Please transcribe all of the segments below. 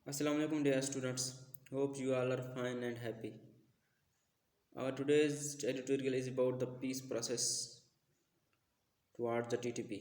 Assalamu alaikum dear students. Hope you all are fine and happy. Our today's editorial is about the peace process towards the TTP.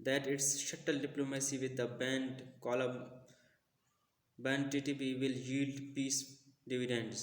that its shuttle diplomacy with the banned column banned TTP will yield peace dividends।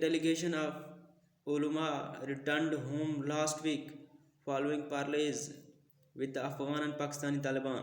delegation of ulama returned home last week following parleys with the Afghan and Pakistani Taliban।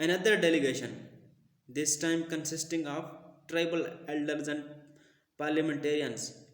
another delegation, this time consisting of tribal elders and parliamentarians,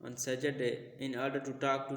on Saturday in order to talk to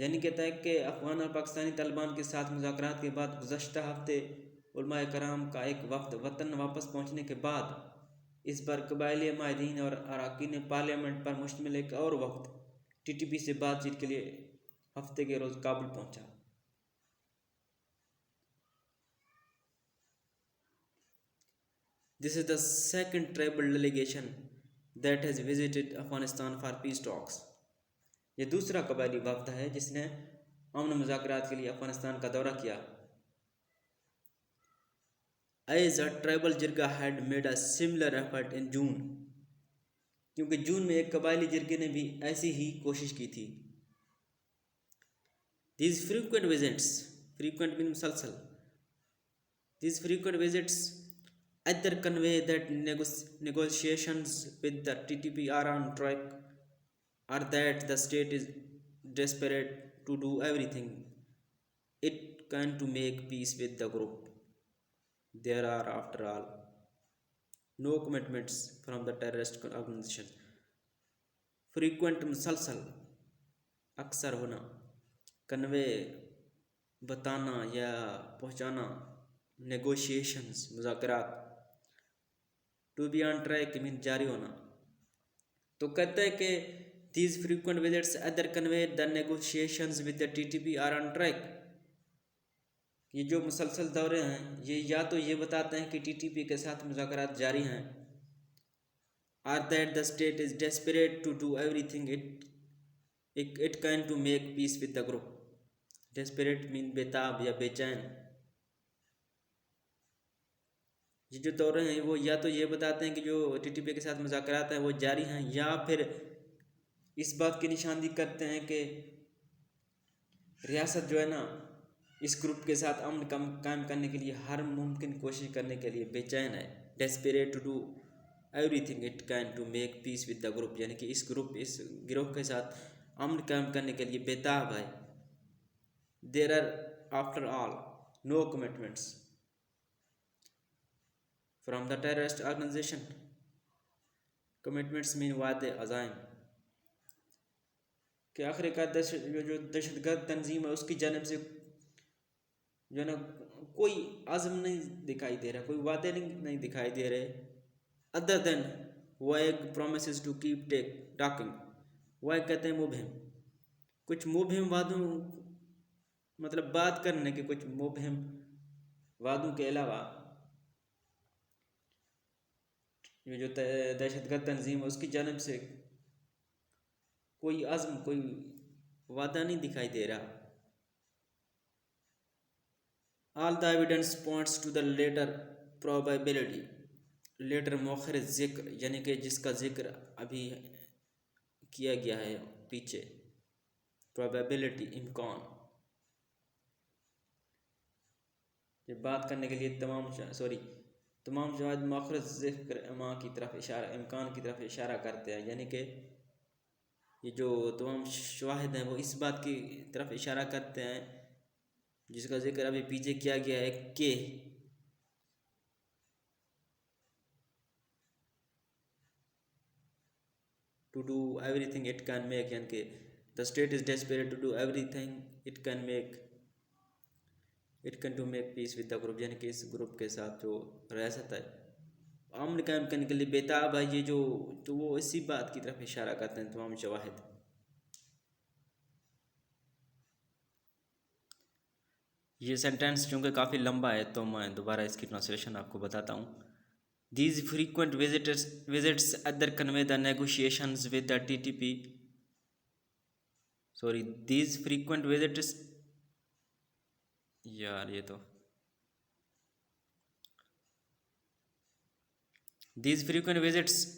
یعنی کہتا ہے کہ افغان اور پاکستانی طالبان کے ساتھ مذاکرات کے بعد گزشتہ ہفتے علماء کرام کا ایک وفد وطن واپس پہنچنے کے بعد اس بار قبائلی ماہرین اور اراکین پارلیمنٹ پر مشتمل ایک اور وفد ٹی ٹی پی سے بات چیت کے لیے ہفتے کے روز کابل پہنچا۔ This is the second tribal delegation that has visited Afghanistan for peace talks. یہ دوسرا قبائلی وفد ہے جس نے امن مذاکرات کے لیے افغانستان کا دورہ کیا۔ As a tribal jirga had made a similar effort in June. کیونکہ جون میں ایک قبائلی جرگے نے بھی ایسی ہی کوشش کی تھی۔ These frequent visits, frequent means مسلسل، these frequent visits either convey that negotiations with the TTP are on track or that the state is desperate to do everything it can to make peace with the group. There are, after all, no commitments from the terrorist organization. Frequent مسلسل، اکثر ہونا، کنوے بتانا یا پہنچانا، negotiations مذاکرات، to be on track مین جاری ہونا۔ تو کہتا ہے کہ these frequent visits either convey the negotiations with the TTP are on track. یہ جو مسلسل دورے ہیں یہ یا تو یہ بتاتے ہیں کہ ٹی ٹی پی کے ساتھ مذاکرات جاری ہیں، or that the state is desperate to do everything it can to make peace with the group. Desperate mean بےتاب یا بے چین۔ یہ جو دورے ہیں وہ یا تو یہ بتاتے ہیں کہ جو ٹی ٹی پی کے ساتھ مذاکرات ہیں وہ جاری ہیں، یا پھر اس بات کی نشاندہی کرتے ہیں کہ ریاست جو ہے نا اس گروپ کے ساتھ امن قائم کرنے کے لیے ہر ممکن کوشش کرنے کے لیے بے چین ہے۔ Desperate to do everything it can to make peace with the group, یعنی کہ اس گروہ کے ساتھ امن قائم کرنے کے لیے بےتاب ہے۔ There are after all no commitments from the terrorist organisation. Commitments مین وعدے عزائم، کہ آخر کار جو دہشت گرد تنظیم ہے اس کی جانب سے جو ہے نا کوئی عزم نہیں دکھائی دے رہا، کوئی وعدے نہیں دکھائی دے رہے other than vague promises to keep talking. Vague کہتے ہیں مبہم، کچھ مبہم وعدوں، مطلب بات کرنے کے کچھ مبہم وعدوں کے علاوہ یہ جو دہشت گرد تنظیم ہے اس کی جانب سے کوئی عزم، کوئی وعدہ نہیں دکھائی دے رہا۔ All the evidence points to the later probability. Later مؤخر ذکر، یعنی کہ جس کا ذکر ابھی کیا گیا ہے پیچھے، probability امکان، یہ بات کرنے کے لیے تمام شواہد مؤخر ذکر امکان کی طرف اشارہ کرتے ہیں، یعنی کہ یہ جو تمام شواہد ہیں وہ اس بات کی طرف اشارہ کرتے ہیں جس کا ذکر ابھی پیچھے کیا گیا ہے کہ to do everything it can make, یعنی کہ the state is desperate to do everything it can to make peace with the group, یعنی کہ اس گروپ کے ساتھ جو ریاست ہے امن قائم کرنے کے لیے بےتاب ہے۔ یہ جو تو وہ اسی بات کی طرف اشارہ کرتے ہیں تمام شواہد۔ یہ سینٹینس چونکہ کافی لمبا ہے تو میں دوبارہ اس کی ٹرانسلیشن آپ کو بتاتا ہوں۔ These frequent visits either convey the negotiations with the TTP. These frequent visits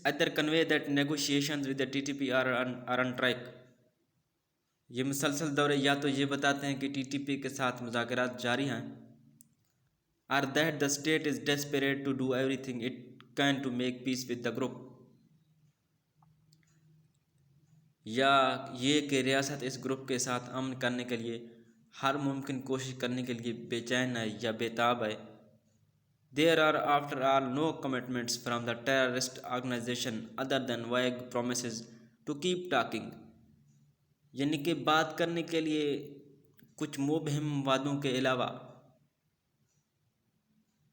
either convey that negotiations with the TTP are on track. یہ مسلسل دورے یا تو یہ بتاتے ہیں کہ ٹی ٹی پی کے ساتھ مذاکرات جاری ہیں، or that the state is desperate to do everything it can to make peace with the group، یا یہ کہ ریاست اس گروپ کے ساتھ امن کرنے کے لیے ہر ممکن کوشش کرنے کے لیے بے چین ہے یا بےتاب ہے۔ There are after all no commitments from the terrorist organization other than vague promises to keep talking. یعنی کہ بات کرنے کے لیے کچھ مبہم وعدوں کے علاوہ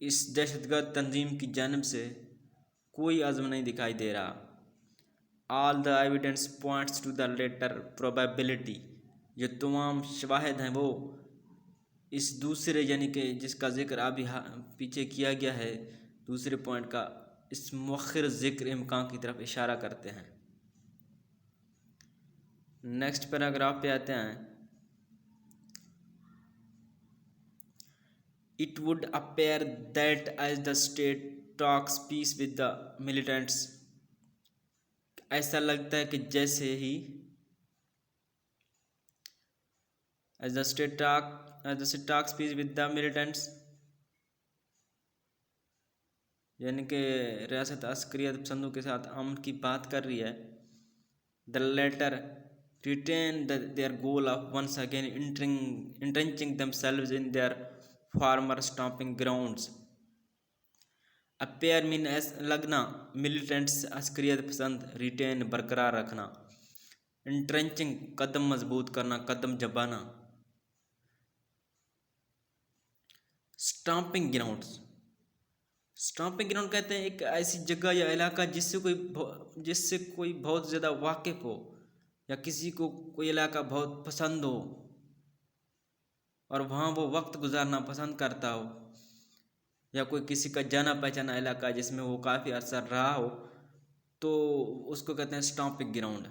اس دہشت گرد تنظیم کی جانب سے کوئی عزم نہیں دکھائی دے رہا. All the evidence points to the latter probability. جو تمام شواہد ہیں وہ اس دوسرے یعنی کہ جس کا ذکر ابھی پیچھے کیا گیا ہے دوسرے پوائنٹ کا، اس مؤخر ذکر امکان کی طرف اشارہ کرتے ہیں. نیکسٹ پیراگراف پہ آتے ہیں. It would appear that as the state talks peace with the militants. ایسا لگتا ہے کہ جیسے ہی as the state talks peace with the militants، یعنی کہ ریاست عسکریت پسندوں کے ساتھ امن کی بات کر رہی ہے. The latter retain their goal of once again entrenching themselves in their former stomping grounds. appear mean لگنا، militants عسکریت پسند، retain برقرار رکھنا، entrenching قدم مضبوط کرنا، قدم جبانا. stomping grounds کہتے ہیں ایک ایسی جگہ یا علاقہ جس سے کوئی بہت زیادہ واقف ہو یا کسی کو کوئی علاقہ بہت پسند ہو اور وہاں وہ وقت گزارنا پسند کرتا ہو، یا کوئی کسی کا جانا پہچانا علاقہ جس میں وہ کافی عرصہ رہا ہو، تو اس کو کہتے ہیں stamping ground.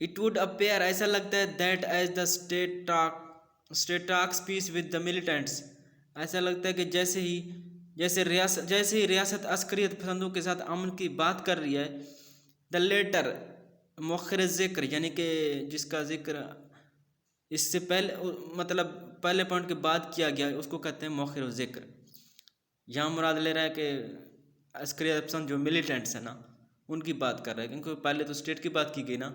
It would appear ایسا لگتا ہے that as the state talks peace with the militants. ایسا لگتا ہے کہ جیسے ہی ریاست عسکریت پسندوں کے ساتھ امن کی بات کر رہی ہے. دا لیٹر مؤخر ذکر، یعنی کہ جس کا ذکر اس سے پہلے مطلب پہلے پوائنٹ کے بعد کیا گیا اس کو کہتے ہیں مؤخر ذکر. یہاں مراد لے رہا ہے کہ عسکریت پسند جو ملیٹنٹس ہیں نا ان کی بات کر رہا ہے، کیونکہ پہلے تو اسٹیٹ کی بات کی گئی نا،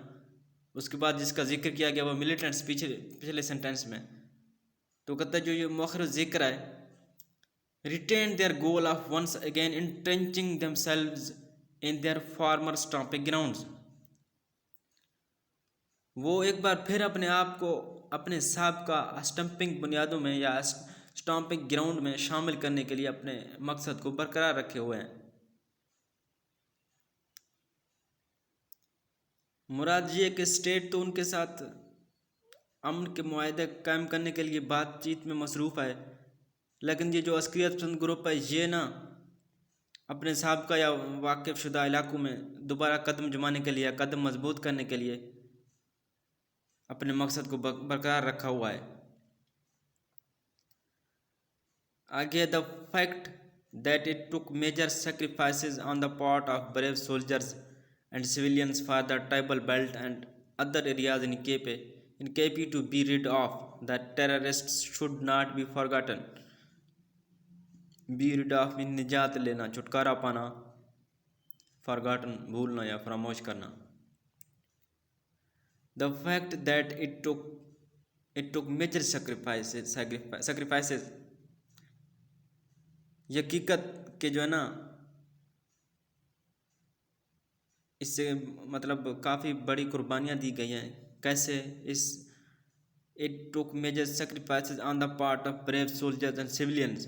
اس کے بعد جس کا ذکر کیا گیا وہ ملیٹنٹس پچھلے سینٹینس میں. تو کہتا ہے جو یہ مؤخر ذکر ہے retain their goal of once again entrenching themselves in their former stomping grounds. وہ ایک بار پھر اپنے آپ کو اپنے سابقہ اسٹمپنگ بنیادوں میں یا اسٹامپنگ گراؤنڈ میں شامل کرنے کے لیے اپنے مقصد کو برقرار رکھے ہوئے ہیں. مراد یہ کہ اسٹیٹ تو ان کے ساتھ امن کے معاہدے قائم کرنے کے لیے بات چیت میں مصروف ہے، لیکن یہ جو عسکریت پسند گروپ ہے یہ نا اپنے سابقہ یا واقف شدہ علاقوں میں دوبارہ قدم جمانے کے لیے، قدم مضبوط کرنے کے لیے اپنے مقصد کو برقرار رکھا ہوا ہے. آگے the fact that it took major sacrifices on the part of brave soldiers and civilians for the tribal belt and other areas in KP to be rid of the terrorists should not be forgotten. be rid of میں نجات لینا، چھٹکارا پانا، forgotten بھولنا یا فراموش کرنا. The fact that it took major sacrifices یہ حقیقت کہ جو ہے نا اس سے مطلب کافی بڑی قربانیاں دی گئی ہیں. کیسے؟ it took major sacrifices on the part of brave soldiers and civilians.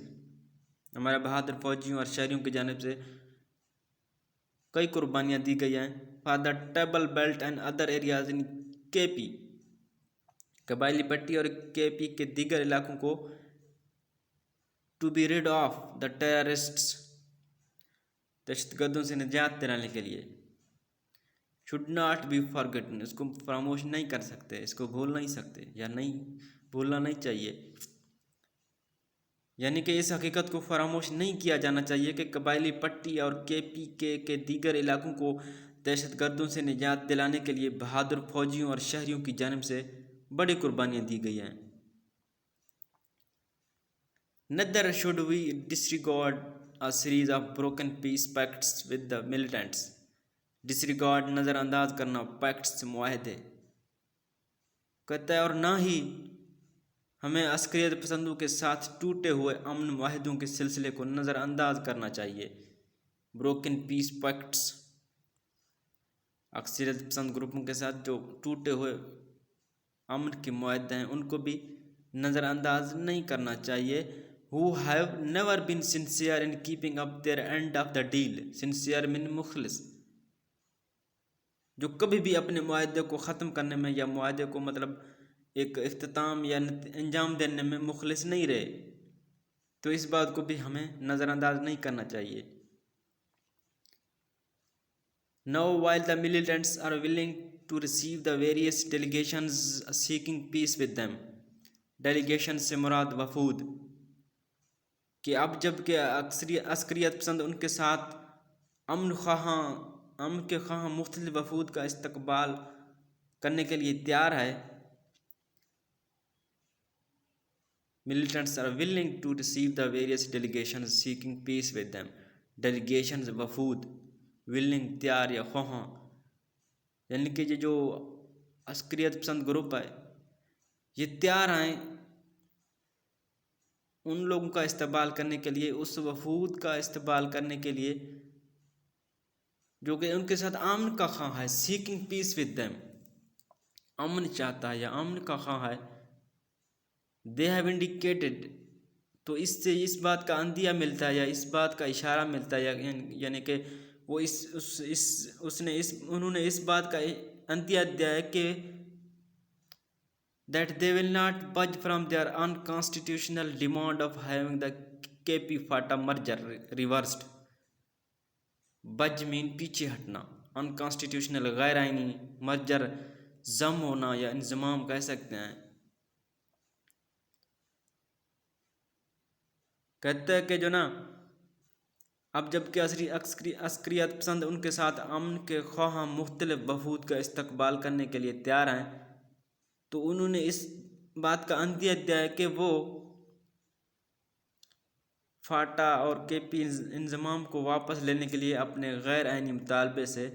ہمارے بہادر فوجیوں اور شہریوں کی جانب سے کئی قربانیاں دی گئی ہیں. for the tribal belt and other areas in KP قبائلی پٹی اور KP کے دیگر علاقوں کو to be rid of the terrorists دہشت گردوں سے نجات دلانے کے لیے. should not be forgotten اس کو فراموش نہیں کر سکتے، اس کو بھول نہیں سکتے یا بھولنا نہیں چاہیے. یعنی کہ اس حقیقت کو فراموش نہیں کیا جانا چاہیے کہ قبائلی پٹی اور KP کے دیگر علاقوں کو دہشت گردوں سے نجات دلانے کے لیے بہادر فوجیوں اور شہریوں کی جانب سے بڑی قربانیاں دی گئی ہیں. Neither should we disregard a series of broken peace pacts with the militants. disregard نظر انداز کرنا، پیکٹس معاہدے کہتا ہے، اور نہ ہی ہمیں عسکریت پسندوں کے ساتھ ٹوٹے ہوئے امن معاہدوں کے سلسلے کو نظر انداز کرنا چاہیے. broken peace pacts اکثریت پسند گروپوں کے ساتھ جو ٹوٹے ہوئے امن کے معاہدے ہیں ان کو بھی نظر انداز نہیں کرنا چاہیے. who have never been sincere in keeping up their end of the deal. sincere من مخلص, جو کبھی بھی اپنے معاہدے کو ختم کرنے میں یا معاہدے کو مطلب ایک اختتام یا انجام دینے میں مخلص نہیں رہے, تو اس بات کو بھی ہمیں نظر انداز نہیں کرنا چاہیے. Now while the militants are willing to receive the various delegations seeking peace with them, delegation سے مراد وفود, کہ اب جب کہ عسکریت پسند ان کے ساتھ امن کے خواہاں مختلف وفود کا استقبال کرنے کے لیے تیار ہے. militants are willing to receive the various delegations seeking peace with them. delegations وفود, willing تیار یا خواہاں, یعنی کہ یہ جو عسکریت پسند گروپ ہے یہ تیار ہیں ان لوگوں کا استقبال کرنے کے لیے, اس وفود کا استقبال کرنے کے لیے جو کہ ان کے ساتھ امن کا خواہاں ہے. سیکنگ پیس ود دیم, امن چاہتا ہے یا امن کا خواہاں ہے. دے ہیو انڈیکیٹڈ, تو اس سے اس بات کا اندیہ ملتا ہے یا اس بات کا اشارہ ملتا ہے, یعنی کہ وہ انہوں نے اس بات کا اندیہ دیا ہے کہ that they will not budge from their unconstitutional demand of having the KP FATA merger reversed. بج مین پیچھے ہٹنا, انکانسٹیٹیوشنل غیر آئینی, مرجر ضم ہونا یا انضمام کہہ سکتے ہیں. کہتے ہیں کہ جو نا اب جب کہ عسکریت پسند ان کے ساتھ امن کے خواہاں مختلف وفود کا استقبال کرنے کے لیے تیار ہیں, تو انہوں نے اس بات کا اندیہ دیا ہے کہ وہ فاٹا اور کے پی انضمام کو واپس لینے کے لیے اپنے غیر آئینی مطالبے سے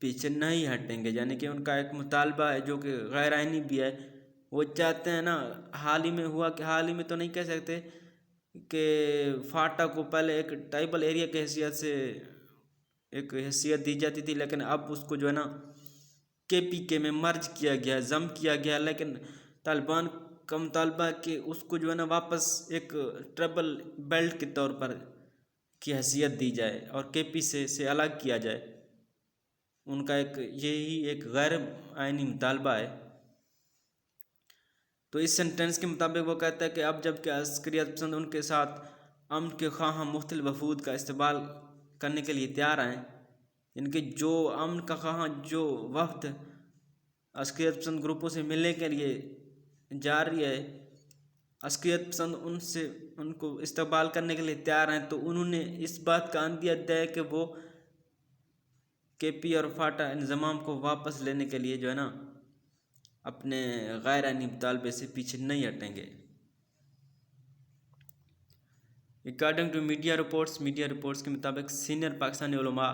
پیچھے نہیں ہٹیں گے. یعنی کہ ان کا ایک مطالبہ ہے جو کہ غیر آئینی بھی ہے. وہ چاہتے ہیں نا, حال ہی میں تو نہیں کہہ سکتے کہ فاٹا کو پہلے ایک ٹائبل ایریا کی حیثیت سے ایک حیثیت دی جاتی تھی, لیکن اب اس کو جو ہے نا کے پی کے میں مرج کیا گیا, ضم کیا گیا, لیکن طالبان کا مطالبہ ہے کہ اس کو جو ہے نا واپس ایک ٹربل بیلٹ کے طور پر کی حیثیت دی جائے اور کے پی سے الگ کیا جائے. ان کا یہی ایک غیر آئینی مطالبہ ہے. تو اس سینٹنس کے مطابق وہ کہتا ہے کہ اب جب کہ عسکریت پسند ان کے ساتھ امن کے خواہاں مختلف وفود کا استقبال کرنے کے لیے تیار ہیں, ان کے جو امن کا خواہاں جو وفد عسکریت پسند گروپوں سے ملنے کے لیے جا رہی ہے, عسکریت پسند ان کو استقبال کرنے کے لیے تیار ہیں, تو انہوں نے اس بات کا اندیہ دیا ہے کہ وہ کے پی اور فاٹا انضمام کو واپس لینے کے لیے جو ہے نا اپنے غیر آئینی مطالبے سے پیچھے نہیں ہٹیں گے. According to media reports کے مطابق سینئر پاکستانی علماء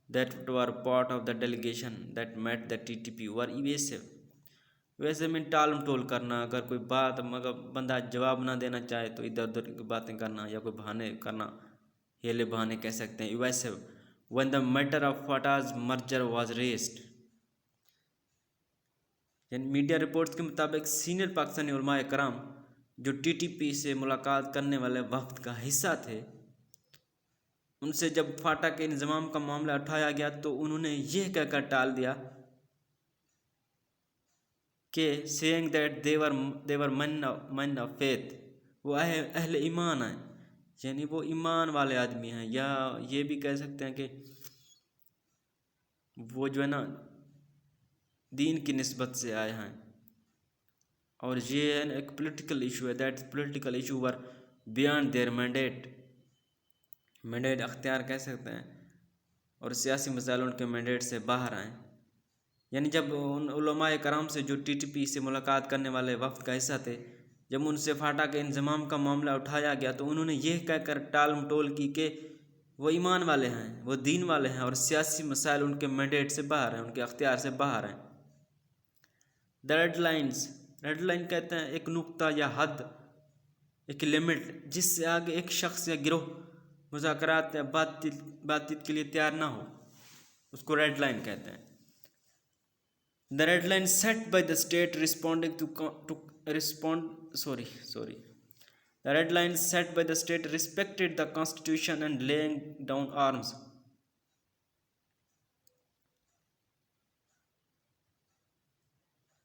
that were part of the delegation that met the TTP were evasive. ویسے میں ٹال مٹول کرنا, اگر کوئی بات مگر بندہ جواب نہ دینا چاہے تو ادھر ادھر کی باتیں کرنا یا کوئی بہانے کرنا, ہیلے بہانے کہہ سکتے ہیں. evasive when the matter of FATA's merger was raised. یعنی میڈیا رپورٹس کے مطابق سینئر پاکستانی علماء کرام جو ٹی ٹی پی سے ملاقات کرنے والے وفد کا حصہ تھے, ان سے جب فاٹا کے انضمام کا معاملہ اٹھایا گیا تو انہوں نے یہ کہہ کر ٹال دیا کہ saying that they were men of faith, وہ اہل ایمان ہیں, یعنی وہ ایمان والے آدمی ہیں, یا یہ بھی کہہ سکتے ہیں کہ وہ جو ہے نا دین کی نسبت سے آئے ہیں. اور یہ ایک پولیٹیکل ایشو ہے, that political issue were beyond their mandate اختیار کہہ سکتے ہیں, اور سیاسی مسائل ان کے مینڈیٹ سے باہر آئیں. یعنی جب ان علماء کرام سے جو ٹی ٹی پی سے ملاقات کرنے والے وفد کا حصہ تھے, جب ان سے فاٹا کے انضمام کا معاملہ اٹھایا گیا تو انہوں نے یہ کہہ کر ٹال مٹول کی کہ وہ ایمان والے ہیں, وہ دین والے ہیں, اور سیاسی مسائل ان کے مینڈیٹ سے باہر ہیں, ان کے اختیار سے باہر ہیں. دا ریڈ لائن کہتے ہیں ایک نقطہ یا حد, ایک لمٹ جس سے آگے ایک شخص یا گروہ مذاکرات یا بات چیت کے لیے تیار نہ ہو, اس کو ریڈ لائن کہتے ہیں. The red line set by the state responding to respond sorry. The red line set by the state respected the constitution and laying down arms.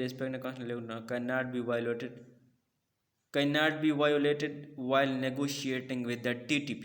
respect cannot be violated while negotiating with the TTP.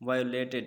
violated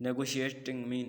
negotiating mean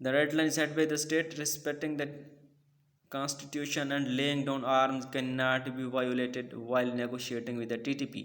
The red line set by the state respecting the constitution and laying down arms cannot be violated while negotiating with the TTP.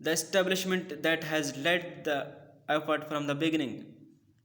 The establishment that has led the effort from the beginning,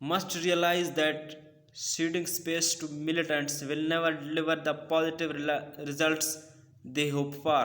must realize that ceding space to militants will never deliver the positive results they hope for.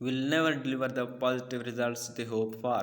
Will never deliver the positive results they hope for.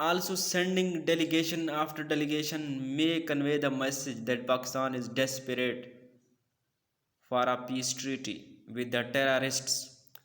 also sending delegation after delegation may convey the message that Pakistan is desperate for a peace treaty with the terrorists.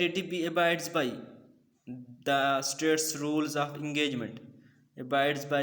TTP abides by the state's rules of engagement, abides by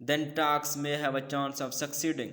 then talks may have a chance of succeeding,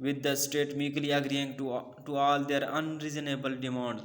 with the state meekly agreeing to all their unreasonable demands.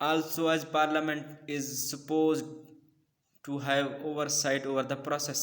Also, as Parliament is supposed to have oversight over the process.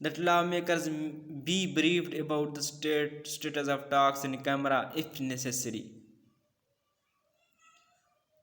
That lawmakers be briefed about the status of talks in camera if necessary.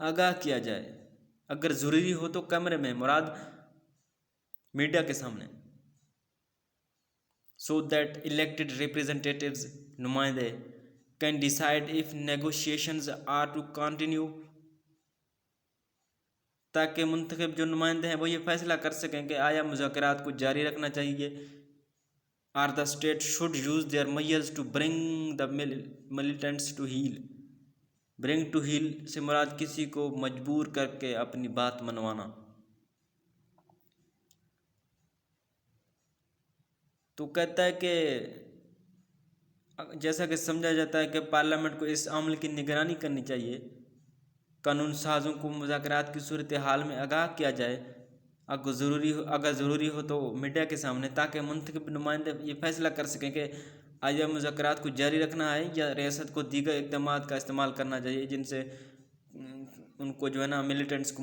آگاہ کیا جائے، اگر ضروری ہو تو کیمرے میں، مراد media کے سامنے، سو دیٹ الیکٹڈ ریپریزنٹیٹیوز، نمائندے، can decide if negotiations are to continue, تاکہ منتخب جو نمائندے ہیں وہ یہ فیصلہ کر سکیں کہ آیا مذاکرات کو جاری رکھنا چاہیے، or the state should use their measures to bring the militants to heel, bring to heel سے مراد کسی کو مجبور کر کے اپنی بات منوانا۔ تو کہتا ہے کہ جیسا کہ سمجھا جاتا ہے کہ پارلیمنٹ کو اس عمل کی نگرانی کرنی چاہیے، قانون سازوں کو مذاکرات کی صورتحال میں آگاہ کیا جائے، اگر ضروری ہو تو میڈیا کے سامنے، تاکہ منتخب نمائندے یہ فیصلہ کر سکیں کہ آیا مذاکرات کو جاری رکھنا ہے یا ریاست کو دیگر اقدامات کا استعمال کرنا چاہیے جن سے ان کو جو ہے نا ملیٹنٹس کو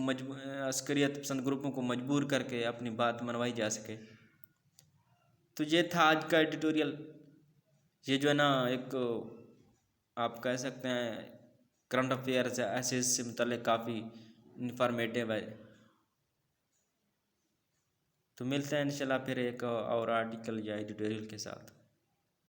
عسکریت پسند گروپوں کو مجبور کر کے اپنی بات منوائی جا سکے۔ تو یہ تھا آج کا ایڈیٹوریل، یہ جو ہے نا ایک آپ کہہ سکتے ہیں کرنٹ افیئرز ایسے سے متعلق کافی انفارمیٹیو ہے۔ تو ملتے ہیں انشاءاللہ پھر ایک اور آرٹیکل یا ایڈیٹوریل کے ساتھ۔